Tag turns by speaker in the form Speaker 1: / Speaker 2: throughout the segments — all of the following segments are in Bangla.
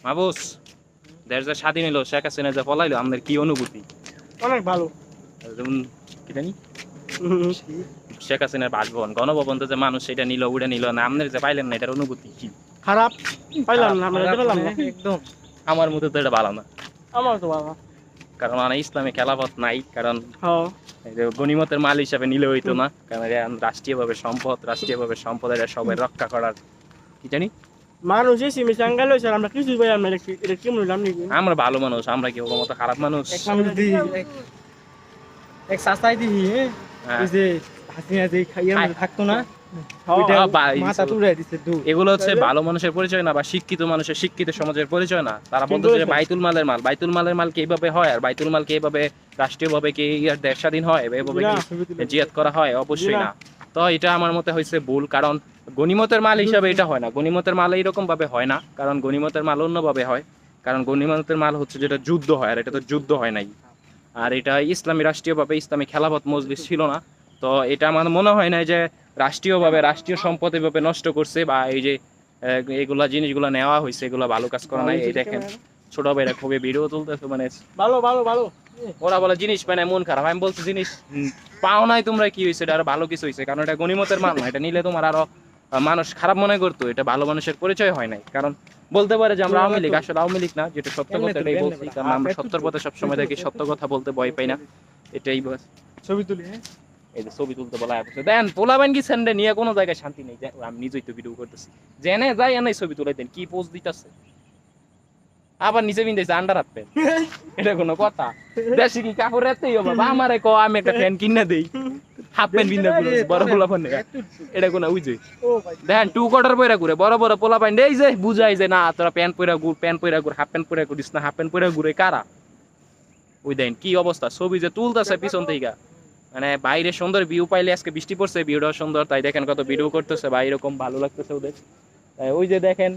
Speaker 1: মাহবুস দেশ যে স্বাধীন হলো, শেখ হাসিনা যে পলাইলো, আমাদের কি অনুভূতি?
Speaker 2: অনেক ভালো।
Speaker 1: যেমন কি জানি শেখ হাসিনার বাসভবন গণভবন তো যে মানুষ সেটা নিল উড়ে নিল না, আমাদের যে পাইলেন না, এটার অনুভূতি কি?
Speaker 2: খারাপ পাইলাম না, আমরা
Speaker 1: খারাপ
Speaker 2: পেলাম
Speaker 1: মানে
Speaker 2: না।
Speaker 1: একদম আমার মতে তো এটা ভালো না,
Speaker 2: আমার তো ভালো।
Speaker 1: কারণ মানে ইসলামে খেলাফত নাই, কারণ
Speaker 2: হ্যাঁ
Speaker 1: এই যে গনিমতের মাল হিসাবে নিলে হইতো না, কারণ এটা রাষ্ট্রীয়ভাবে সম্পদ এটা সবাই রক্ষা করার কি জানি।
Speaker 2: মানুষ এসে মিশাঙ্গাল হয়েছে, আমরা কিছু পাইলাম না। এটা কি বললাম নাকি?
Speaker 1: আমরা ভালো মানুষ, আমরা কি ওর মতো খারাপ মানুষ?
Speaker 3: এক সাস্তাই দিহি
Speaker 1: হ্যাঁ।
Speaker 3: ওই যে হাসিনা যে খাইয়া থাকতো না, ওইটা মাথা তুলে দিছে দু।
Speaker 1: এগুলো হচ্ছে ভালো মানুষের পরিচয় না, বা শিক্ষিত মানুষের, শিক্ষিত সমাজের পরিচয় না। তারা বলতেছে যে বাইতুল মালের মাল কি এইভাবে হয়, আর বাইতুল মাল কি এইভাবে রাষ্ট্রীয়ভাবে কি ইয়ার দেশ স্বাধীন হয়, এভাবে কি জিয়াদ করা হয়? অবশ্যই না। তো এটা আমার মতে হয়েছে ভুল, কারণ গনিমতের মাল হিসাবে এটা হয় না, গনিমতের মাল এইরকম ভাবে হয় না, কারণ গনিমতের মাল অন্যভাবে হয়। কারণ গনিমতের মাল হচ্ছে যেটা যুদ্ধ হয়, আর এটা তো যুদ্ধ হয় নাই। আর এটা ইসলামী রাষ্ট্রীয়ভাবে ইসলামী খেলাফত মজলিস ছিল না। তো এটা আমার মনে হয় না যে রাষ্ট্রীয়ভাবে রাষ্ট্রীয় সম্পদ এভাবে নষ্ট করছে, বা এই যে এগুলা জিনিসগুলো নেওয়া হয়েছে, এগুলো ভালো কাজ করা নাই। এই দেখেন ছোট ভাইরা খুবই ভিডিও তুলতেছে, মানে
Speaker 2: ভালো ভালো ভালো।
Speaker 1: ওরা বলে জিনিস মানে মন খারাপ। আমি বলছি জিনিস পাও নাই তোমরা, কি হয়েছে? এটা আরো ভালো কিছু হয়েছে, কারণ এটা গনিমতের মাল না। এটা নিলে তোমার আরো মানুষ খারাপ মনে করতো, এটা ভালো মানুষের পরিচয় হয় নাই। কারণ বলতে পারে যে আমরা আওয়ামী লীগ, আসলে আওয়ামী লীগ না, যেটা সত্য কথা এটাই বলছি, কারণ আমরা সত্যের পথে সবসময় দেখি, সত্য কথা বলতে ভয় পাই না, এটাই বস।
Speaker 2: ছবি তুলি।
Speaker 1: এই যে ছবি তুলতে বলা আছে, দেন পোলাবেন কি স্যান্ডে নিয়ে কোনো জায়গায় শান্তি নেই। আমি নিজেই তো ভিডিও করতেছি, জেনে যাই এনে ছবি তুলে দেন, কি পোজ দিতেছে, আবার নিচে বিন্দেছে আন্ডার হাত প্যান্ট। এটা কোনো কথা? দেশে কি কাপড় রাখতেই হবে? আমারে ক আমি একটা প্যান্ট কিনে দেই, হাফ প্যান্ট বিন্দা করে বড় পোলাপান, এটা কোনো বুঝে? দেখেন টু কোয়ার্টার পয়রা ঘুরে, বড় বড় পোলাপান এই যে বুঝাই যে না তোরা প্যান্ট পয়রা ঘুর, হাফ প্যান্ট পয়রা ঘুরিস না, হাফ প্যান্ট পয়রা ঘুরে কারা? ওই দেন কি অবস্থা, ছবি যে তুলতেছে পিছন থেকে, মানে বাইরে সুন্দর ভিউ পাইলে, আজকে বৃষ্টি পড়ছে, ভিউটাও সুন্দর, তাই দেখেন কত ভিডিও করতেছে ভাই, এরকম ভালো লাগতেছে ওদের। তাই ওই যে দেখেন,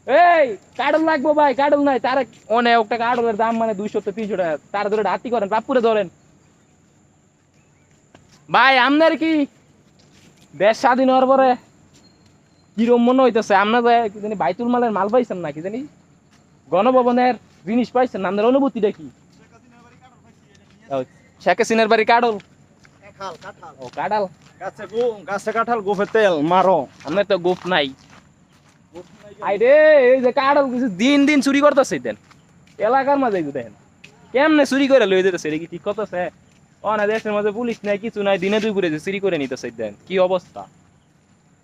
Speaker 1: এই কাডল লাগবো ভাই, কাডল নাই তার অনেক একটা কাডলের দাম মানে 200-300 টাকা, তার ধরে হাতি করেন, পাপুরে ধরেন ভাই। আপনার কি দেশ স্বাধীন হওয়ার পরে কিরম মনে হইতেছে? আপনারা কি জানি বাইতুল মালের মাল পাইছেন না, কি জানি গণভবনের জিনিস পাইছেন, আপনার অনুভূতিটা কি? শেখ হাসিনার বাড়ি কাডল, ও কাঁঠাল
Speaker 3: গাছে কাঁঠাল গোফে তেল মারো।
Speaker 1: আপনার তো গোপ নাই। আইরে এই যে কাঁঠাল কিছু দিন দিন চুরি করতেছে, দেন এলাকার মাঝে দেখেন কেমনে চুরি করে লয়ে যেতেছে, এটা কি ঠিক করতেছে? না দেশের মাঝে পুলিশ নাই, কিছু নাই, দিনে দুই করে চুরি করে নিতেছে, দেন কি অবস্থা।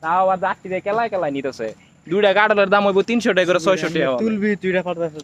Speaker 1: তাও আবার যাত্রী কেলায় কেলায় নিতেছে। দুইটা কাঁঠালের দাম হইব 300 টাকা করে, 600 টাকা।
Speaker 3: তুলবি তুইটা করতেছ।